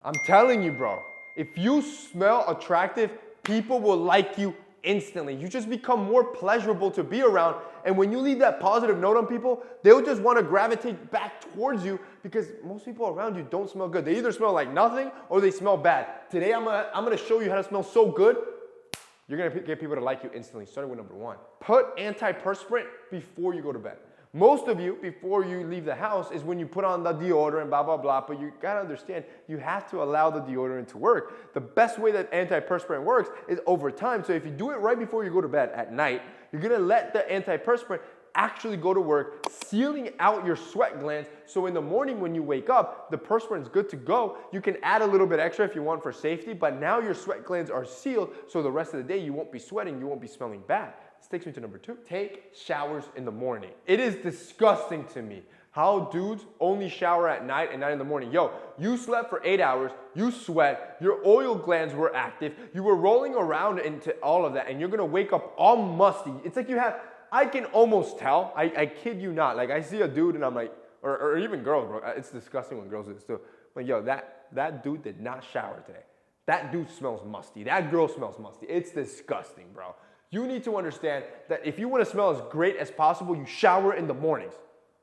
I'm telling you, bro, if you smell attractive, people will like you instantly. You just become more pleasurable to be around. And when you leave that positive note on people, they'll just want to gravitate back towards you because most people around you don't smell good. They either smell like nothing or they smell bad. Today, I'm gonna show you how to smell so good, you're gonna get people to like you instantly, starting with number one. Put antiperspirant before you go to bed. Most of you, before you leave the house, is when you put on the deodorant, blah, blah, blah, but you gotta understand, you have to allow the deodorant to work. The best way that antiperspirant works is over time. So if you do it right before you go to bed at night, you're gonna let the antiperspirant actually go to work, sealing out your sweat glands, so in the morning when you wake up, the perspirant is good to go. You can add a little bit extra if you want for safety, but now your sweat glands are sealed, so the rest of the day you won't be sweating, you won't be smelling bad. This takes me to number two. Take showers in the morning. It is disgusting to me how dudes only shower at night and not in the morning. Yo, you slept for 8 hours, you sweat, your oil glands were active, you were rolling around into all of that, and you're gonna wake up all musty. It's like you have, I can almost tell, I kid you not, like I see a dude and I'm like, or even girls, bro, it's disgusting when girls do this too. Like, yo, that dude did not shower today. That dude smells musty. That girl smells musty. It's disgusting, bro. You need to understand that if you want to smell as great as possible, you shower in the mornings.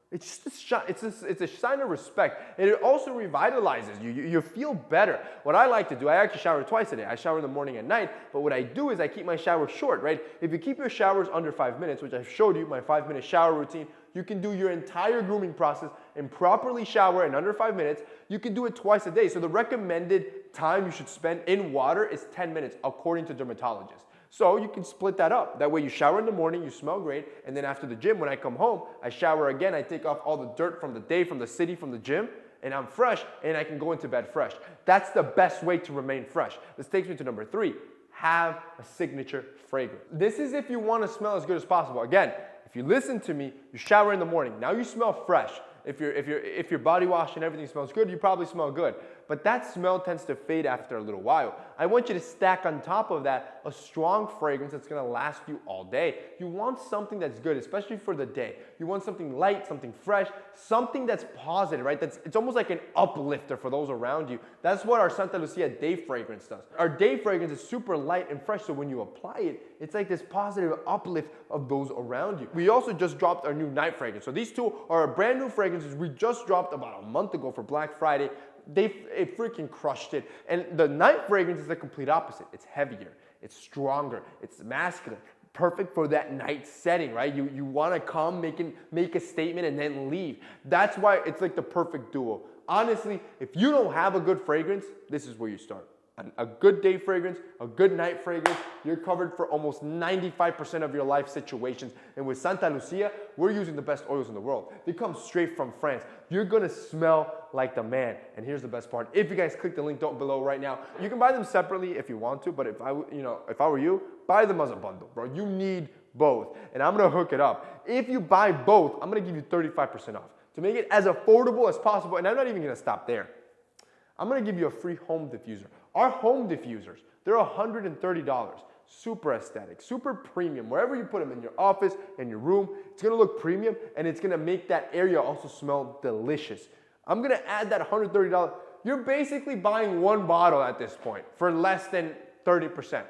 It's a sign of respect, and it also revitalizes you. You feel better. What I like to do, I actually shower twice a day. I shower in the morning and night, but what I do is I keep my shower short, right? If you keep your showers under 5 minutes, which I've showed you, my 5-minute shower routine, you can do your entire grooming process and properly shower in under 5 minutes. You can do it twice a day. So the recommended time you should spend in water is 10 minutes, according to dermatologists. So you can split that up. That way you shower in the morning, you smell great, and then after the gym, when I come home, I shower again, I take off all the dirt from the day, from the city, from the gym, and I'm fresh, and I can go into bed fresh. That's the best way to remain fresh. This takes me to number three. Have a signature fragrance. This is if you want to smell as good as possible. Again, if you listen to me, you shower in the morning. Now you smell fresh. If your body wash and everything smells good, you probably smell good. But that smell tends to fade after a little while. I want you to stack on top of that a strong fragrance that's gonna last you all day. You want something that's good, especially for the day. You want something light, something fresh, something that's positive, right? It's almost like an uplifter for those around you. That's what our Santa Lucia day fragrance does. Our day fragrance is super light and fresh, so when you apply it, it's like this positive uplift of those around you. We also just dropped our new night fragrance. So these two are brand new fragrances we just dropped about a month ago for Black Friday. It freaking crushed it. And the night fragrance is the complete opposite. It's heavier, it's stronger, it's masculine. Perfect for that night setting, right? You want to come, make a statement, and then leave. That's why it's like the perfect duo. Honestly, if you don't have a good fragrance, this is where you start. A good day fragrance, a good night fragrance, you're covered for almost 95% of your life situations. And with Santa Lucia, we're using the best oils in the world. They come straight from France. You're gonna smell like the man. And here's the best part. If you guys click the link down below right now, you can buy them separately if you want to, but if I were you, buy them as a bundle, bro. You need both. And I'm gonna hook it up. If you buy both, I'm gonna give you 35% off to make it as affordable as possible. And I'm not even gonna stop there. I'm gonna give you a free home diffuser. Our home diffusers, they're $130. Super aesthetic, super premium. Wherever you put them, in your office, in your room, it's gonna look premium, and it's gonna make that area also smell delicious. I'm gonna add that $130. You're basically buying one bottle at this point for less than 30%.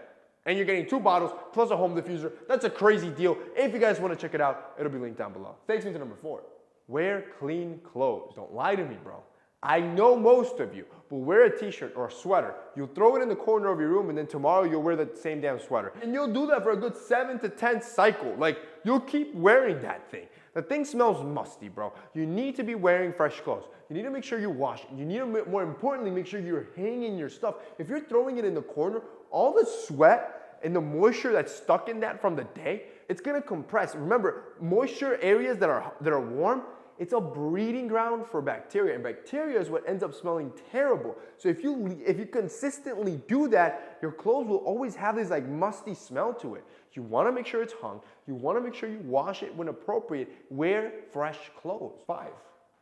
And you're getting 2 bottles plus a home diffuser. That's a crazy deal. If you guys wanna check it out, it'll be linked down below. Takes me to number 4. Wear clean clothes. Don't lie to me, bro. I know most of you will wear a t-shirt or a sweater. You'll throw it in the corner of your room, and then tomorrow you'll wear the same damn sweater. And you'll do that for a good 7 to 10 cycle. Like, you'll keep wearing that thing. The thing smells musty, bro. You need to be wearing fresh clothes. You need to make sure you wash it. You need to, more importantly, make sure you're hanging your stuff. If you're throwing it in the corner, all the sweat and the moisture that's stuck in that from the day, it's gonna compress. Remember, moisture areas that are warm, it's a breeding ground for bacteria, and bacteria is what ends up smelling terrible. So if you consistently do that, your clothes will always have this like musty smell to it. You want to make sure it's hung. You want to make sure you wash it when appropriate. Wear fresh clothes. 5,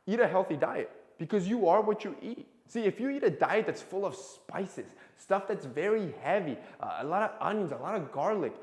eat a healthy diet, because you are what you eat. See, if you eat a diet that's full of spices, stuff that's very heavy, a lot of onions, a lot of garlic,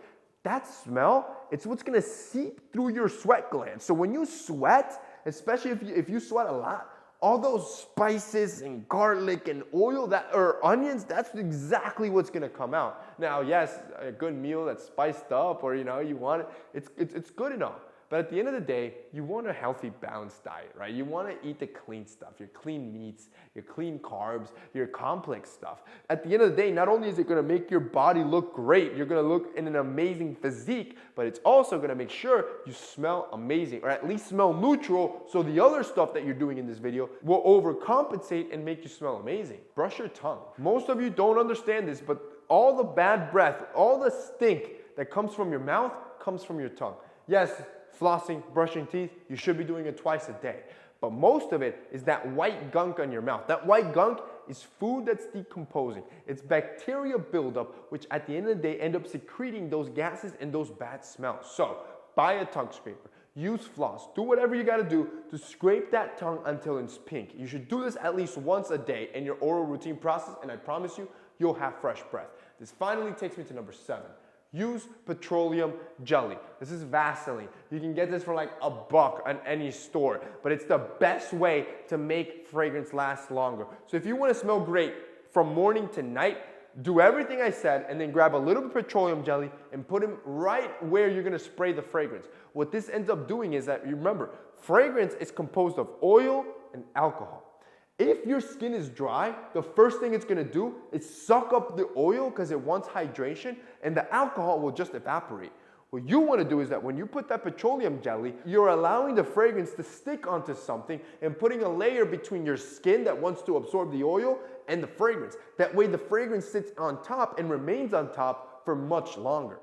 that smell, it's what's gonna seep through your sweat glands. So when you sweat, especially if you sweat a lot, all those spices and garlic and oil or onions, that's exactly what's gonna come out. Now, yes, a good meal that's spiced up, or you want it, it's good enough. But at the end of the day, you want a healthy, balanced diet, right? You want to eat the clean stuff, your clean meats, your clean carbs, your complex stuff. At the end of the day, not only is it going to make your body look great, you're going to look in an amazing physique, but it's also going to make sure you smell amazing, or at least smell neutral, so the other stuff that you're doing in this video will overcompensate and make you smell amazing. Brush your tongue. Most of you don't understand this, but all the bad breath, all the stink that comes from your mouth comes from your tongue. Yes, flossing, brushing teeth, you should be doing it twice a day. But most of it is that white gunk on your mouth. That white gunk is food that's decomposing. It's bacteria buildup, which at the end of the day end up secreting those gases and those bad smells. So buy a tongue scraper. Use floss. Do whatever you gotta do to scrape that tongue until it's pink. You should do this at least once a day in your oral routine process, and I promise you, you'll have fresh breath. This finally takes me to number 7. Use petroleum jelly. This is Vaseline. You can get this for like $1 at any store, but it's the best way to make fragrance last longer. So if you want to smell great from morning to night, do everything I said and then grab a little bit of petroleum jelly and put them right where you're going to spray the fragrance. What this ends up doing is that, remember, fragrance is composed of oil and alcohol. If your skin is dry, the first thing it's gonna do is suck up the oil because it wants hydration, and the alcohol will just evaporate. What you wanna do is that when you put that petroleum jelly, you're allowing the fragrance to stick onto something and putting a layer between your skin that wants to absorb the oil and the fragrance. That way the fragrance sits on top and remains on top for much longer.